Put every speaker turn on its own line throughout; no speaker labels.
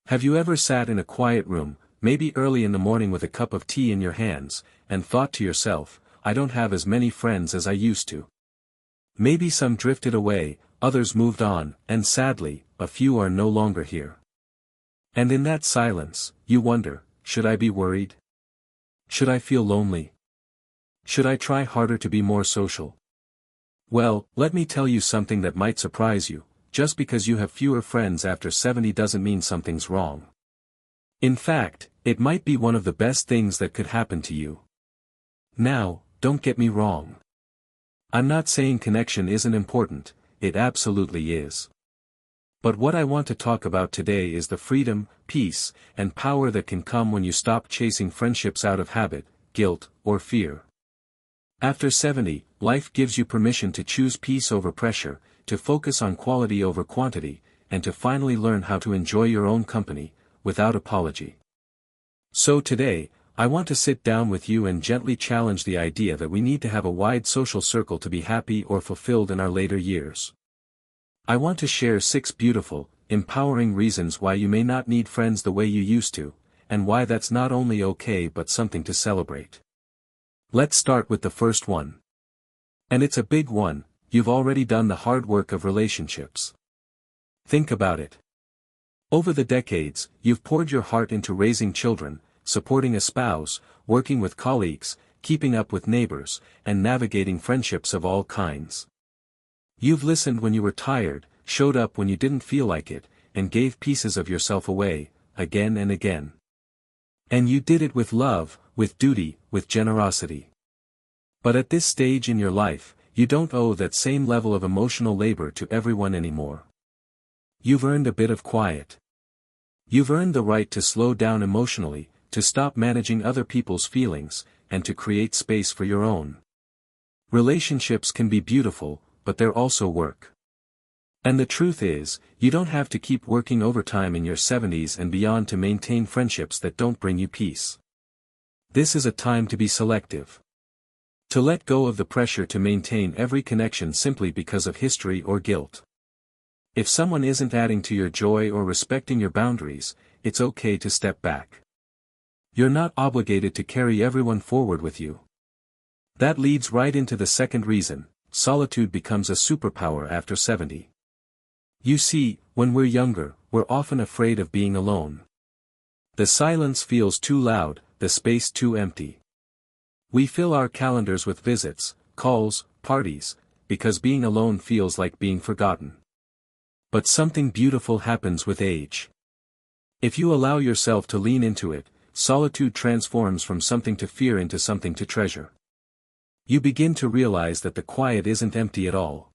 Have you ever sat in a quiet room, maybe early in the morning with a cup of tea in your hands, and thought to yourself, I don't have as many friends as I used to? Maybe some drifted away, others moved on, and sadly, a few are no longer here. And in that silence, you wonder, should I be worried? Should I feel lonely? Should I try harder to be more social? Well, let me tell you something that might surprise you. Just because you have fewer friends after 70 doesn't mean something's wrong. In fact, it might be one of the best things that could happen to you. Now, don't get me wrong. I'm not saying connection isn't important, it absolutely is. But what I want to talk about today is the freedom, peace, and power that can come when you stop chasing friendships out of habit, guilt, or fear. After 70, life gives you permission to choose peace over pressure, to focus on quality over quantity, and to finally learn how to enjoy your own company, without apology. So today, I want to sit down with you and gently challenge the idea that we need to have a wide social circle to be happy or fulfilled in our later years. I want to share 6 beautiful, empowering reasons why you may not need friends the way you used to, and why that's not only okay but something to celebrate. Let's start with the first one. And it's a big one. You've already done the hard work of relationships. Think about it. Over the decades, you've poured your heart into raising children, supporting a spouse, working with colleagues, keeping up with neighbors, and navigating friendships of all kinds. You've listened when you were tired, showed up when you didn't feel like it, and gave pieces of yourself away, again and again. And you did it with love, with duty, with generosity. But at this stage in your life, you don't owe that same level of emotional labor to everyone anymore. You've earned a bit of quiet. You've earned the right to slow down emotionally, to stop managing other people's feelings, and to create space for your own. Relationships can be beautiful, but they're also work. And the truth is, you don't have to keep working overtime in your 70s and beyond to maintain friendships that don't bring you peace. This is a time to be selective. To let go of the pressure to maintain every connection simply because of history or guilt. If someone isn't adding to your joy or respecting your boundaries, it's okay to step back. You're not obligated to carry everyone forward with you. That leads right into the second reason: solitude becomes a superpower after 70. You see, when we're younger, we're often afraid of being alone. The silence feels too loud, the space too empty. We fill our calendars with visits, calls, parties, because being alone feels like being forgotten. But something beautiful happens with age. If you allow yourself to lean into it, solitude transforms from something to fear into something to treasure. You begin to realize that the quiet isn't empty at all.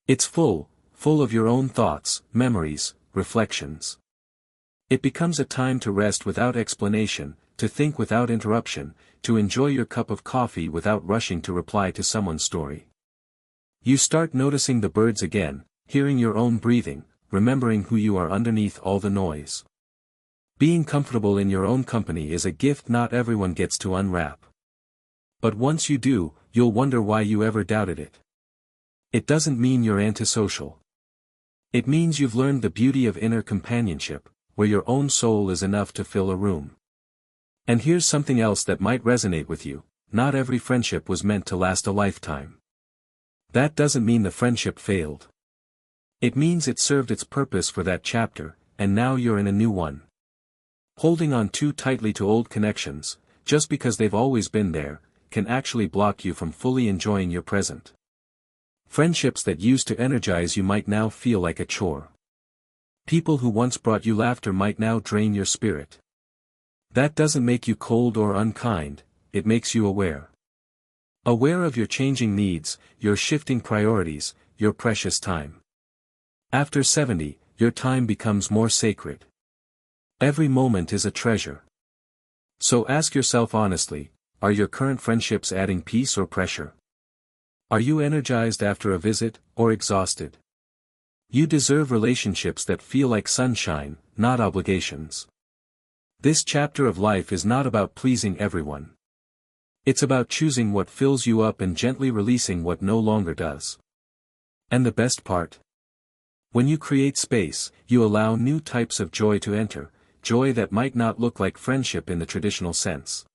It's full of your own thoughts, memories, reflections. It becomes a time to rest without explanation, to think without interruption, to enjoy your cup of coffee without rushing to reply to someone's story. You start noticing the birds again, hearing your own breathing, remembering who you are underneath all the noise. Being comfortable in your own company is a gift not everyone gets to unwrap. But once you do, you'll wonder why you ever doubted it. It doesn't mean you're antisocial. It means you've learned the beauty of inner companionship, where your own soul is enough to fill a room. And here's something else that might resonate with you: not every friendship was meant to last a lifetime. That doesn't mean the friendship failed. It means it served its purpose for that chapter, and now you're in a new one. Holding on too tightly to old connections, just because they've always been there, can actually block you from fully enjoying your present. Friendships that used to energize you might now feel like a chore. People who once brought you laughter might now drain your spirit. That doesn't make you cold or unkind, it makes you aware. Aware of your changing needs, your shifting priorities, your precious time. After 70, your time becomes more sacred. Every moment is a treasure. So ask yourself honestly, are your current friendships adding peace or pressure? Are you energized after a visit, or exhausted? You deserve relationships that feel like sunshine, not obligations. This chapter of life is not about pleasing everyone. It's about choosing what fills you up and gently releasing what no longer does. And the best part? When you create space, you allow new types of joy to enter, joy that might not look like friendship in the traditional sense.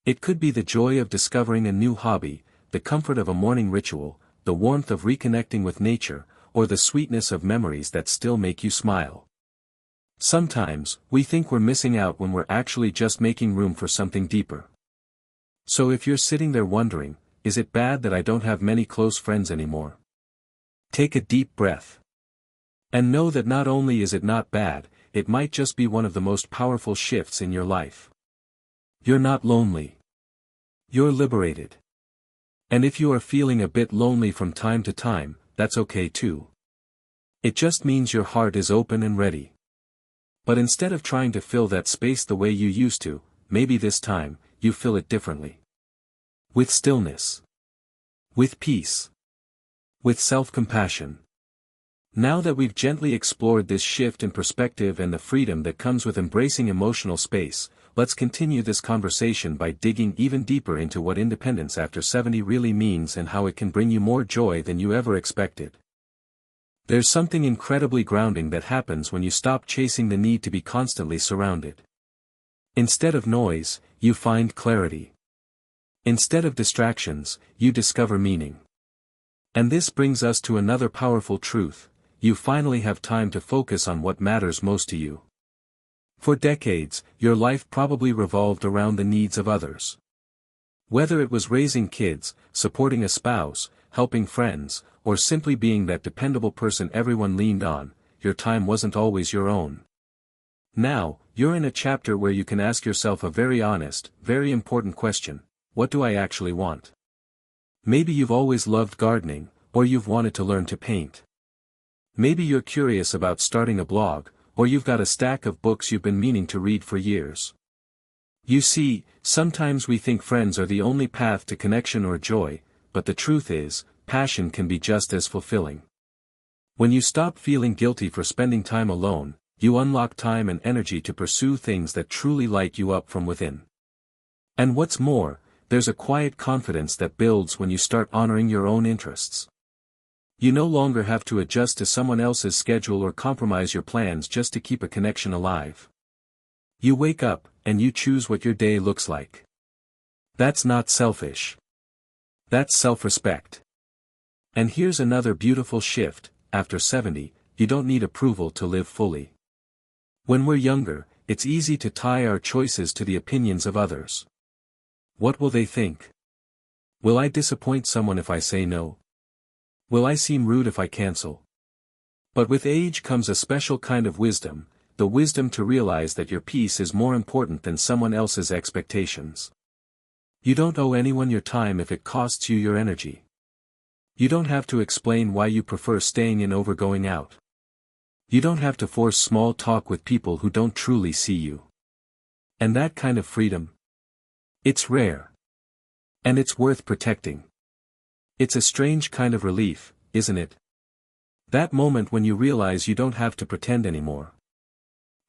It could be the joy of discovering a new hobby, the comfort of a morning ritual, the warmth of reconnecting with nature, or the sweetness of memories that still make you smile. Sometimes, we think we're missing out when we're actually just making room for something deeper. So if you're sitting there wondering, is it bad that I don't have many close friends anymore? Take a deep breath. And know that not only is it not bad, it might just be one of the most powerful shifts in your life. You're not lonely. You're liberated. And if you are feeling a bit lonely from time to time, that's okay too. It just means your heart is open and ready. But instead of trying to fill that space the way you used to, maybe this time, you fill it differently. With stillness. With peace. With self-compassion. Now that we've gently explored this shift in perspective and the freedom that comes with embracing emotional space, let's continue this conversation by digging even deeper into what independence after 70 really means and how it can bring you more joy than you ever expected. There's something incredibly grounding that happens when you stop chasing the need to be constantly surrounded. Instead of noise, you find clarity. Instead of distractions, you discover meaning. And this brings us to another powerful truth: you finally have time to focus on what matters most to you. For decades, your life probably revolved around the needs of others. Whether it was raising kids, supporting a spouse, helping friends, or simply being that dependable person everyone leaned on, your time wasn't always your own. Now, you're in a chapter where you can ask yourself a very honest, very important question: what do I actually want? Maybe you've always loved gardening, or you've wanted to learn to paint. Maybe you're curious about starting a blog, or you've got a stack of books you've been meaning to read for years. You see, sometimes we think friends are the only path to connection or joy, but the truth is, passion can be just as fulfilling. When you stop feeling guilty for spending time alone, you unlock time and energy to pursue things that truly light you up from within. And what's more, there's a quiet confidence that builds when you start honoring your own interests. You no longer have to adjust to someone else's schedule or compromise your plans just to keep a connection alive. You wake up, and you choose what your day looks like. That's not selfish. That's self-respect. And here's another beautiful shift: after 70, you don't need approval to live fully. When we're younger, it's easy to tie our choices to the opinions of others. What will they think? Will I disappoint someone if I say no? Will I seem rude if I cancel? But with age comes a special kind of wisdom, the wisdom to realize that your peace is more important than someone else's expectations. You don't owe anyone your time if it costs you your energy. You don't have to explain why you prefer staying in over going out. You don't have to force small talk with people who don't truly see you. And that kind of freedom? It's rare. And it's worth protecting. It's a strange kind of relief, isn't it? That moment when you realize you don't have to pretend anymore.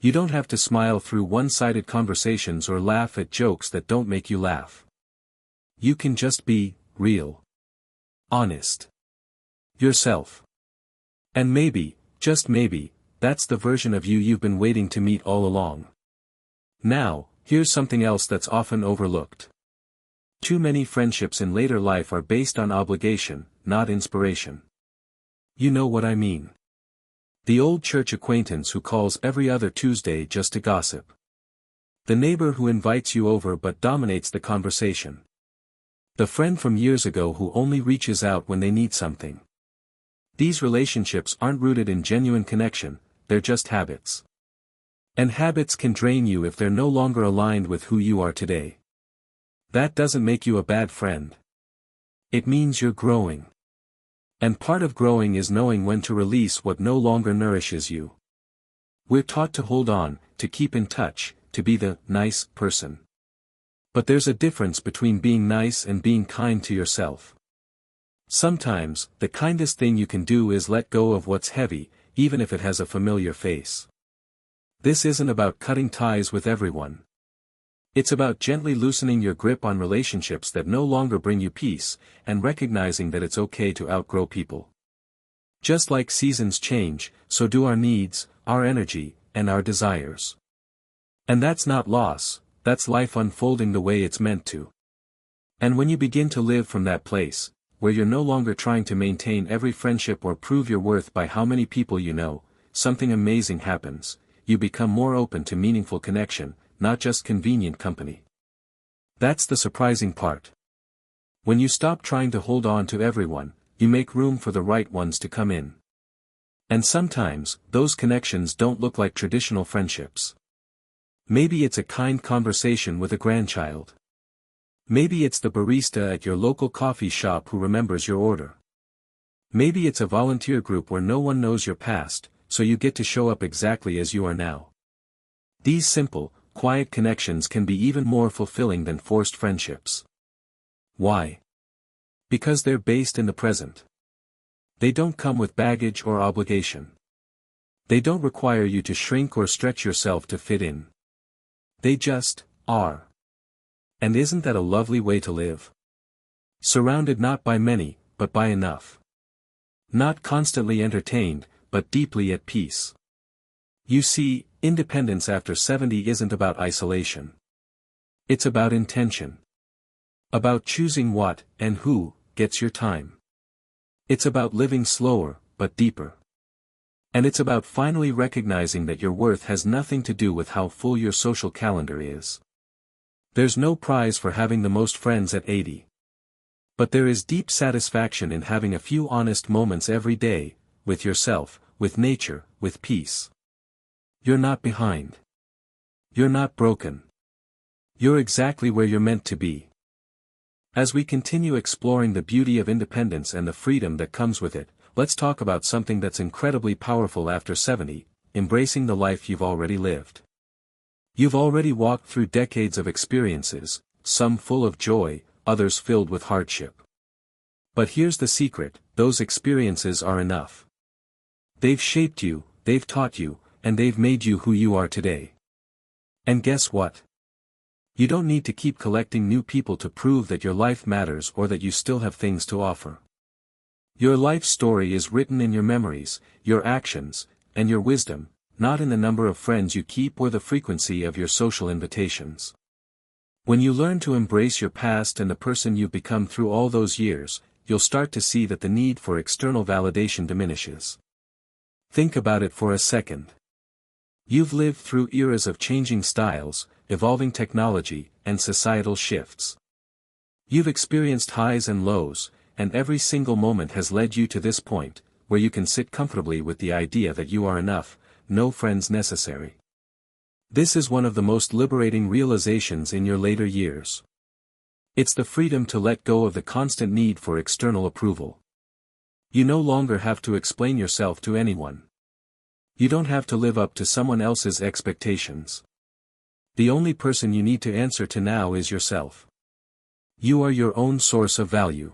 You don't have to smile through one-sided conversations or laugh at jokes that don't make you laugh. You can just be real. Honest. Yourself. And maybe, just maybe, that's the version of you you've been waiting to meet all along. Now, here's something else that's often overlooked. Too many friendships in later life are based on obligation, not inspiration. You know what I mean. The old church acquaintance who calls every other Tuesday just to gossip. The neighbor who invites you over but dominates the conversation. The friend from years ago who only reaches out when they need something. These relationships aren't rooted in genuine connection, they're just habits. And habits can drain you if they're no longer aligned with who you are today. That doesn't make you a bad friend. It means you're growing. And part of growing is knowing when to release what no longer nourishes you. We're taught to hold on, to keep in touch, to be the nice person. But there's a difference between being nice and being kind to yourself. Sometimes, the kindest thing you can do is let go of what's heavy, even if it has a familiar face. This isn't about cutting ties with everyone. It's about gently loosening your grip on relationships that no longer bring you peace, and recognizing that it's okay to outgrow people. Just like seasons change, so do our needs, our energy, and our desires. And that's not loss, that's life unfolding the way it's meant to. And when you begin to live from that place, where you're no longer trying to maintain every friendship or prove your worth by how many people you know, something amazing happens. You become more open to meaningful connection, not just convenient company. That's the surprising part. When you stop trying to hold on to everyone, you make room for the right ones to come in. And sometimes, those connections don't look like traditional friendships. Maybe it's a kind conversation with a grandchild. Maybe it's the barista at your local coffee shop who remembers your order. Maybe it's a volunteer group where no one knows your past, so you get to show up exactly as you are now. These simple, quiet connections can be even more fulfilling than forced friendships. Why? Because they're based in the present. They don't come with baggage or obligation. They don't require you to shrink or stretch yourself to fit in. They just are. And isn't that a lovely way to live? Surrounded not by many, but by enough. Not constantly entertained, but deeply at peace. You see, independence after 70 isn't about isolation. It's about intention. About choosing what, and who, gets your time. It's about living slower, but deeper. And it's about finally recognizing that your worth has nothing to do with how full your social calendar is. There's no prize for having the most friends at 80. But there is deep satisfaction in having a few honest moments every day, with yourself, with nature, with peace. You're not behind. You're not broken. You're exactly where you're meant to be. As we continue exploring the beauty of independence and the freedom that comes with it, let's talk about something that's incredibly powerful after 70, embracing the life you've already lived. You've already walked through decades of experiences, some full of joy, others filled with hardship. But here's the secret, those experiences are enough. They've shaped you, they've taught you, and they've made you who you are today. And guess what? You don't need to keep collecting new people to prove that your life matters or that you still have things to offer. Your life story is written in your memories, your actions, and your wisdom, not in the number of friends you keep or the frequency of your social invitations. When you learn to embrace your past and the person you've become through all those years, you'll start to see that the need for external validation diminishes. Think about it for a second. You've lived through eras of changing styles, evolving technology, and societal shifts. You've experienced highs and lows, and every single moment has led you to this point, where you can sit comfortably with the idea that you are enough, no friends necessary. This is one of the most liberating realizations in your later years. It's the freedom to let go of the constant need for external approval. You no longer have to explain yourself to anyone. You don't have to live up to someone else's expectations. The only person you need to answer to now is yourself. You are your own source of value.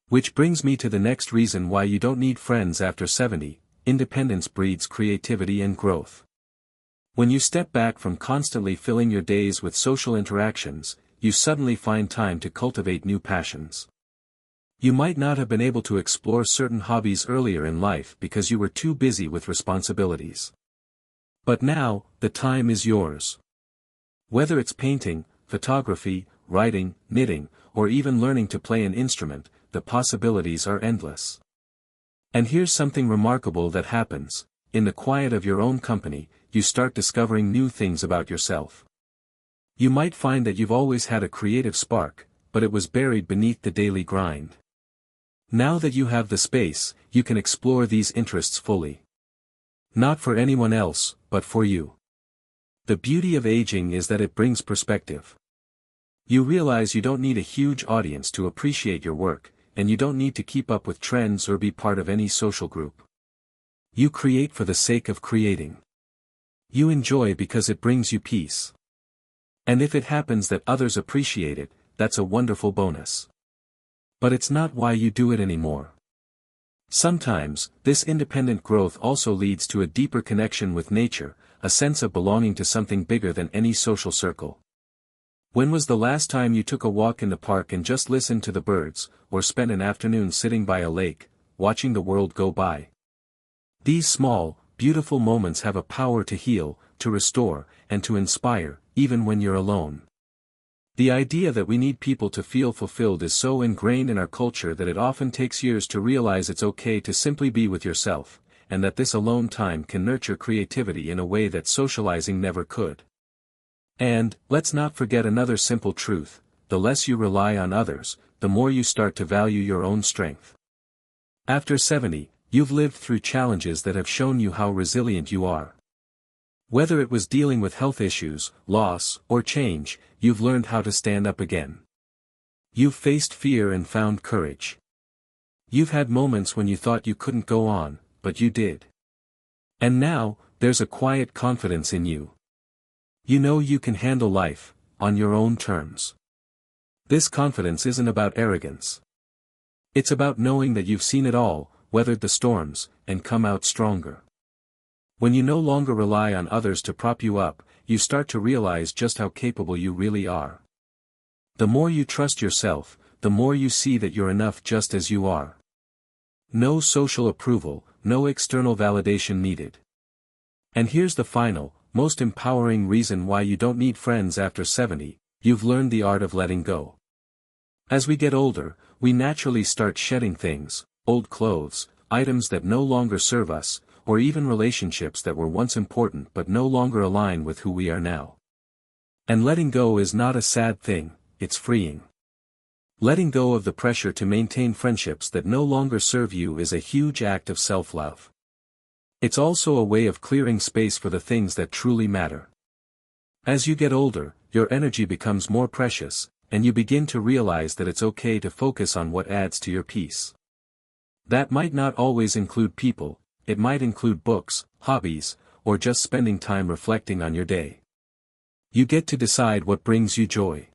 Which brings me to the next reason why you don't need friends after 70, independence breeds creativity and growth. When you step back from constantly filling your days with social interactions, you suddenly find time to cultivate new passions. You might not have been able to explore certain hobbies earlier in life because you were too busy with responsibilities. But now, the time is yours. Whether it's painting, photography, writing, knitting, or even learning to play an instrument, the possibilities are endless. And here's something remarkable that happens: in the quiet of your own company, you start discovering new things about yourself. You might find that you've always had a creative spark, but it was buried beneath the daily grind. Now that you have the space, you can explore these interests fully. Not for anyone else, but for you. The beauty of aging is that it brings perspective. You realize you don't need a huge audience to appreciate your work, and you don't need to keep up with trends or be part of any social group. You create for the sake of creating. You enjoy because it brings you peace. And if it happens that others appreciate it, that's a wonderful bonus. But it's not why you do it anymore. Sometimes, this independent growth also leads to a deeper connection with nature, a sense of belonging to something bigger than any social circle. When was the last time you took a walk in the park and just listened to the birds, or spent an afternoon sitting by a lake, watching the world go by. These small, beautiful moments have a power to heal, to restore, and to inspire, even when you're alone. The idea that we need people to feel fulfilled is so ingrained in our culture that it often takes years to realize it's okay to simply be with yourself, and that this alone time can nurture creativity in a way that socializing never could. And, let's not forget another simple truth: the less you rely on others, the more you start to value your own strength. After 70, you've lived through challenges that have shown you how resilient you are. Whether it was dealing with health issues, loss, or change, you've learned how to stand up again. You've faced fear and found courage. You've had moments when you thought you couldn't go on, but you did. And now, there's a quiet confidence in you. You know you can handle life, on your own terms. This confidence isn't about arrogance. It's about knowing that you've seen it all, weathered the storms, and come out stronger. When you no longer rely on others to prop you up, you start to realize just how capable you really are. The more you trust yourself, the more you see that you're enough just as you are. No social approval, no external validation needed. And here's the final, most empowering reason why you don't need friends after 70, you've learned the art of letting go. As we get older, we naturally start shedding things, old clothes, items that no longer serve us, or even relationships that were once important but no longer align with who we are now. And letting go is not a sad thing, it's freeing. Letting go of the pressure to maintain friendships that no longer serve you is a huge act of self-love. It's also a way of clearing space for the things that truly matter. As you get older, your energy becomes more precious, and you begin to realize that it's okay to focus on what adds to your peace. That might not always include people. It might include books, hobbies, or just spending time reflecting on your day. You get to decide what brings you joy.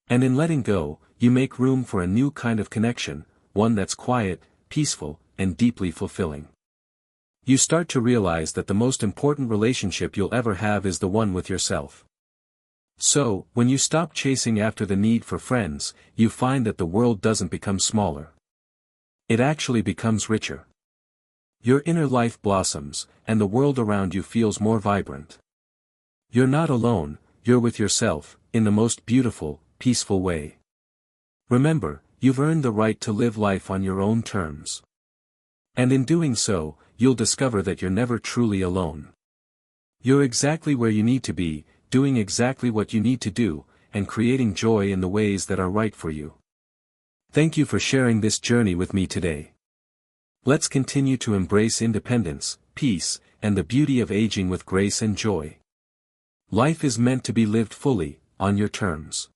And in letting go, you make room for a new kind of connection, one that's quiet, peaceful, and deeply fulfilling. You start to realize that the most important relationship you'll ever have is the one with yourself. So, when you stop chasing after the need for friends, you find that the world doesn't become smaller. It actually becomes richer. Your inner life blossoms, and the world around you feels more vibrant. You're not alone, you're with yourself, in the most beautiful, peaceful way. Remember, you've earned the right to live life on your own terms. And in doing so, you'll discover that you're never truly alone. You're exactly where you need to be, doing exactly what you need to do, and creating joy in the ways that are right for you. Thank you for sharing this journey with me today. Let's continue to embrace independence, peace, and the beauty of aging with grace and joy. Life is meant to be lived fully, on your terms.